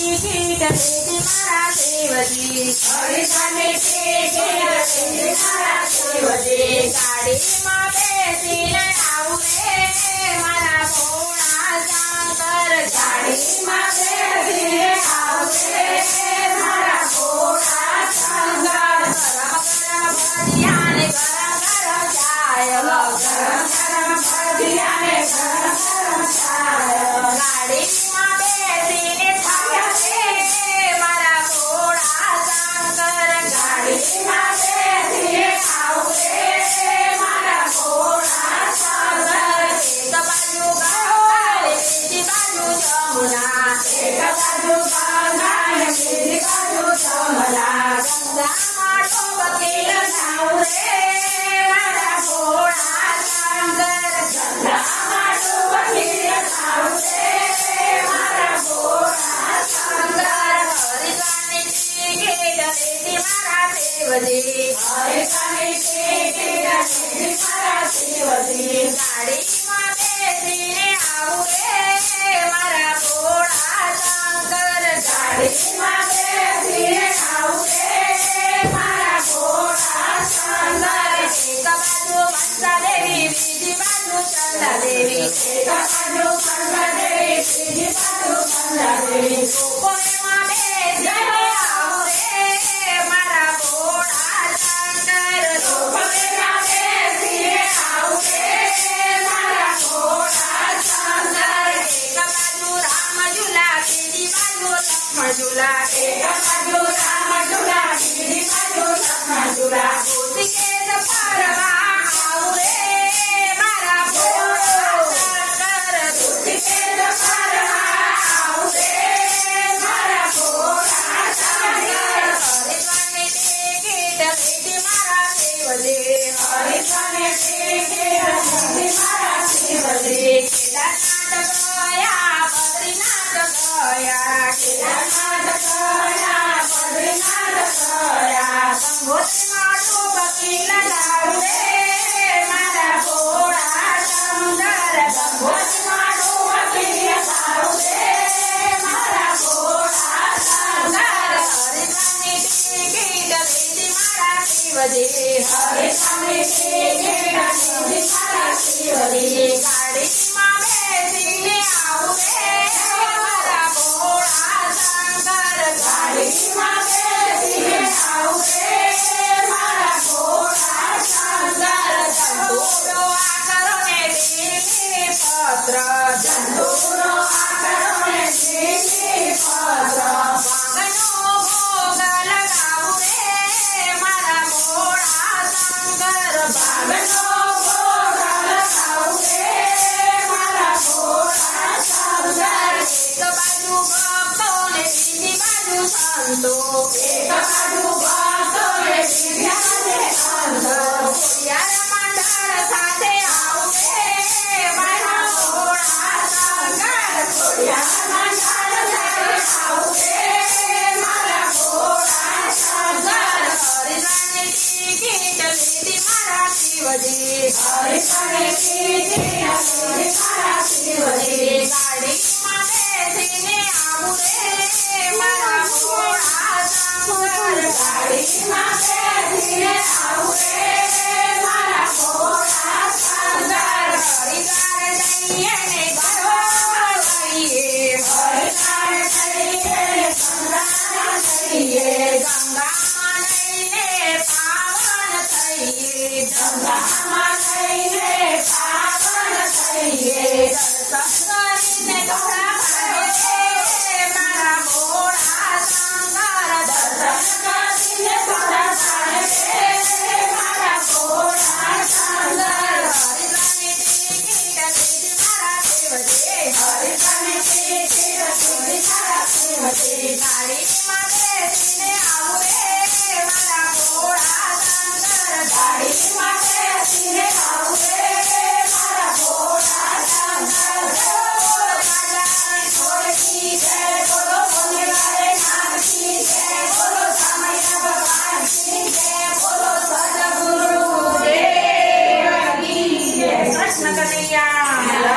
ticket લેતી મારા Devji હરિસાને ticket લેતી મારા દેવજી ગાડીમાં બેસીને આવું રે મારા ભોળા શંકર ગાડીમાં બેસીને આવશે મારા ભોળા શંકર ભજીયાને ગરમ ગરમ ચાય ગરમ ગરમ ભજીયાને ગરમ ગરમ ચાય ગાડીમાં બેસીને થાશે મારા ભોળા શંકર ગાડીમાં બેસીને આવશે મારા ભોળા શંકર એક બાજુ ગંગા બીજી બાજુ જમુના એક બાજુ ગંગા ને બીજી બાજુ જમના ગંગામાં ડૂબકી લગાવું રે મારા ભોળા શંકર ગંગામાં ડૂબકી લગાવું રે મારા ભોળા શંકર હરિદ્વારની ટિકિટ લેતી મારા દેવજી હરિસાને ટિકિટ લેતી મારા દેવજી ગાડીમાં બેસીને આવું રે મારા ભોળા શંકર ગાડીમાં બેસીને આવશે મારા ભોળા શંકર એક બાજુ મનસા દેવી બીજી બાજુ ચંદા દેવી એક બાજુ ગંગાદેવી બીજી બાજુ ગંગાદેવી ગોકુળમાં બેસીને આવું રે મારા ભોળા શંકર ગોકુળમાં બેસીને આવશે મારા ભોળા શંકર એક બાજુ રામ ઝૂલા બીજી બાજુ લક્ષ્મણ ઝૂલા એક બાજુ રામ ઝૂલા બીજી બાજુ લક્ષ્મણ ઝૂલા ઋષિકેશ ફરવા આવું રે મારા ભોળા શંકર ઋષિકેશ ફરવા આવશે મારા ભોળા શંકર હરિદ્વારની ટિકિટ લીધી મારા દેવજી હરિસાને ટિકિટ લેતી મારા દેવજી કેદારનાથ ગયા બદ્રીનાથ ગયા કેદારનાથ ગયા બદ્રીનાથ ગયા ગંગોત્રીમાં ડૂબકી લગાવું રે મારા ભોળા શંકર ગંગોત્રીમાં ડૂબકી લગાવશે મારા ભોળા શંકર હરિદ્વારની ટિકિટ લીધી મારા દેવજી હરિસાને ટિકિટ લેતી મારા દેવજી ગાડીમાં બેસીને આવું રે મારા ભોળા શંકર ગાડીમાં બેસીને આવશે મારા ભોળા શંકર ધંધુરો આકરો ને લીલી પત્ર ધંધુરો આકરો ને લીલી પત્ર ભાંગનો ભોગ લગાવું રે મારા ભોળા શંકર ભાગનો ભોગ લગાવશે મારા ભોળા શંકર એક બાજુ ભક્તો ને બીજી બાજુ સંતો એક બાજુ ભક્તો ને બીજા ને સંતો ખોડિયાર મંડળ સાથે આવું રે મારા ભોળા શંકર ખોડિયાર મંડળ સાથે આવશે મારા ભોળા શંકર હરિદ્વારની ટિકિટ લીધી મારા શિવજી હરિસાને ટિકિટ લેતી મારા શિવજી ગાડીમાં બેસીને આવું રે મારા ભોળા શંકર ગાડીમાં બેસીને આવશે મારા ભોળા શંકર હરિદ્વાર જઈએ ને ગરવા લઈએ હરિસાને થઈએ ગંગા થઈએ ગંગામાં લઈને પાવન થઈએ ગંગામાં લઈને પાવન થઈએ દર્શન કરીને દોડા ભાગે મારા ભોળા શંકર દર્શન કરીને થોડા પાડે મારા ભોળા શંકર હરિદ્વારની ટિકિટ લીધી મારા દેવજી હરિસાને ટિકિટ લેતી મારા દેવજી ગાડીમાં બેસીને આવું રે મારા ભોળા શંકર ગાડીમાં બેસીને આવશે મારા ભોળા શંકર બોલો રાજાની છોડકી જય બોલો બોલેવારે નામકી જય બોલો સમય ભગવાનકી જય બોલો સદગુરુ દેવની જય કૃષ્ણ કનૈયા